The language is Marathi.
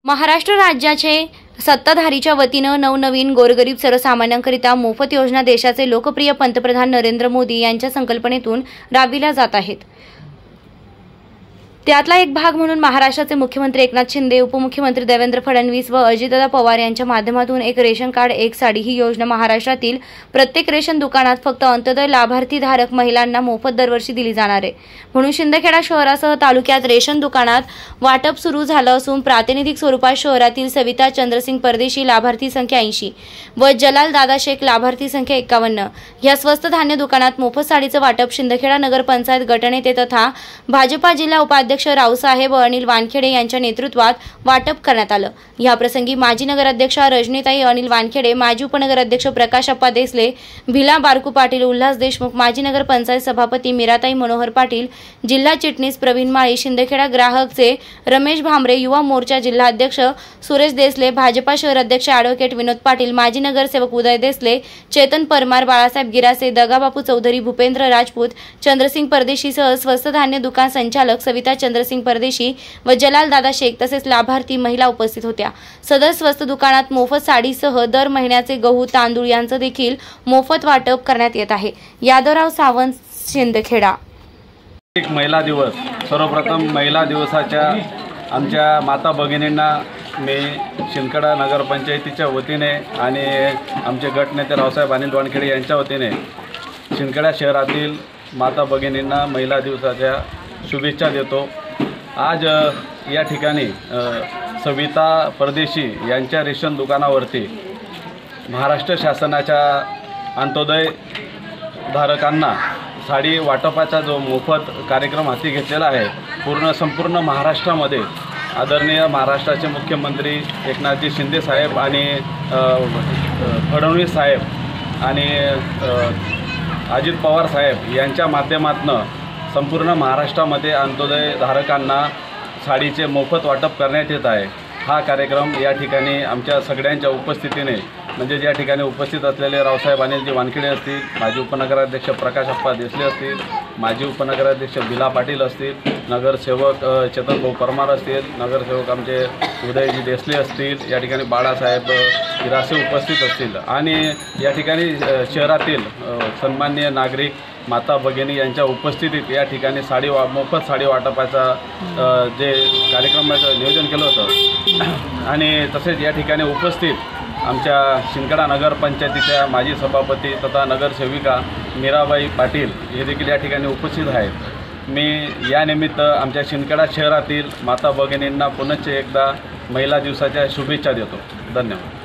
महाराष्ट्र राज्याचे सत्ताधारीच्या वतीनं नवनवीन गोरगरीब सर्वसामान्यांकरिता मोफत योजना देशाचे लोकप्रिय पंतप्रधान नरेंद्र मोदी यांच्या संकल्पनेतून राबविल्या जात आहेत। त्यातला एक भाग म्हणून महाराष्ट्राचे मुख्यमंत्री एकनाथ शिंदे, उपमुख्यमंत्री देवेंद्र फडणवीस व अजितदादा पवार यांच्या माध्यमातून एक रेशन कार्ड एक साडी ही योजना महाराष्ट्रातील प्रत्येक रेशन दुकानात फक्त अंत्योदय लाभार्थी धारक महिलांना मोफत दरवर्षी दिली जाणार आहे। म्हणून शिंदखेडा शहरासह तालुक्यात रेशन दुकानात वाटप सुरू झालं असून प्रातिनिधिक स्वरूपात शहरातील सविता चंद्रसिंग परदेशी लाभार्थी संख्या 80 व जलाल दादा शेख लाभार्थी संख्या 51 या स्वस्त धान्य दुकानात मोफत साडीचं वाटप शिंदखेडा नगर पंचायत गटनेते तथा भाजपा जिल्हा उपाध्यक्ष रावसाहेब अनिल वानखेडे यांच्या नेतृत्वात वाटप करण्यात आलं। या प्रसंगी माजी नगराध्यक्षा रजनीताई अनिल वानखेडे, माजी उपनगराध्यक्ष प्रकाश अप्पा देसले, भिला बारकू पाटील, उल्हास देशमुख, माजी नगर पंचायत सभापती मीराताई मनोहर पाटील, जिल्हा चिटणीस प्रवीण माळी, शिंदखेडा ग्राहकचे रमेश भामरे, युवा मोर्चा जिल्हा अध्यक्ष सुरेश देसले, भाजपा शहर अध्यक्ष ॲडव्होकेट विनोद पाटील, माजी नगरसेवक उदय देसले, चेतन परमार, बाळासाहेब गिरासे, दगाबापू चौधरी, भूपेंद्र राजपूत, चंद्रसिंग परदेशीसह स्वस्त धान्य दुकान संचालक सविता चंद्रसिंग परदेशी व जलाल दादा शेख तसेच लाभार्थी महिला उपस्थित होत्या। सदर स्वस्त दुकानात मोफत साडीसह दर महिन्याचे गहू, तांदूळ यांचं देखील मोफत वाटप करण्यात येत आहे। यादवराव सावंत, शिंदखेडा। एक महिला दिवस, सर्वप्रथम महिला दिवसाच्या आमच्या माता भगिनींना मी शिंदखेडा नगरपंचायतीच्या वतीने आणि आमचे गटनेते रावसाहेब अनिल वानखेडे यांच्या वतीने शिंदखेडा शहरातील माता भगिनींना महिला दिवसाच्या शुभेच्छा देतो। आज या ठिकाणी सविता परदेशी यांच्या रेशन दुकानावरती महाराष्ट्र शासनाच्या अंत्योदय धारकांना साडी वाटपाचा जो मोफत कार्यक्रम हाती घेतलेला आहे, संपूर्ण महाराष्ट्रामध्ये आदरणीय महाराष्ट्राचे मुख्यमंत्री एकनाथजी शिंदे साहेब आणि फडणवीस साहेब आणि अजित पवार साहेब यांच्या माध्यमातून संपूर्ण महाराष्ट्रामध्ये अंत्योदय धारकांना साडीचे मोफत वाटप करण्यात येत आहे। हा कार्यक्रम या ठिकाणी आमच्या सगळ्यांच्या उपस्थितीने, म्हणजे ज्या ठिकाणी उपस्थित असलेले रावसाहेब अनिलजी वानखेडे असतील, माजी उपनगराध्यक्ष प्रकाश अप्पा देसले असतील, माजी उपनगराध्यक्ष भिला पाटील असतील, नगरसेवक चेतन भाऊ परमार असतील, नगरसेवक आमचे उदयजी देसले असतील, या ठिकाणी बाळासाहेब गिरासे उपस्थित असतील आणि या ठिकाणी शहरातील सन्माननीय नागरिक माता भगिनी यांच्या उपस्थितीत या ठिकाणी मोफत साडी वाटपाचा जे कार्यक्रमाचं नियोजन केलं होतं आणि तसेच या ठिकाणी उपस्थित आमच्या शिंदखेडा नगरपंचायतीच्या माजी सभापती तथा नगरसेविका मीराबाई पाटील हे देखील या ठिकाणी उपस्थित आहेत। मी यानिमित्त आमच्या शिंदखेडा शहरातील माता भगिनींना पुनश्च एकदा महिला दिवसाच्या शुभेच्छा देतो। धन्यवाद।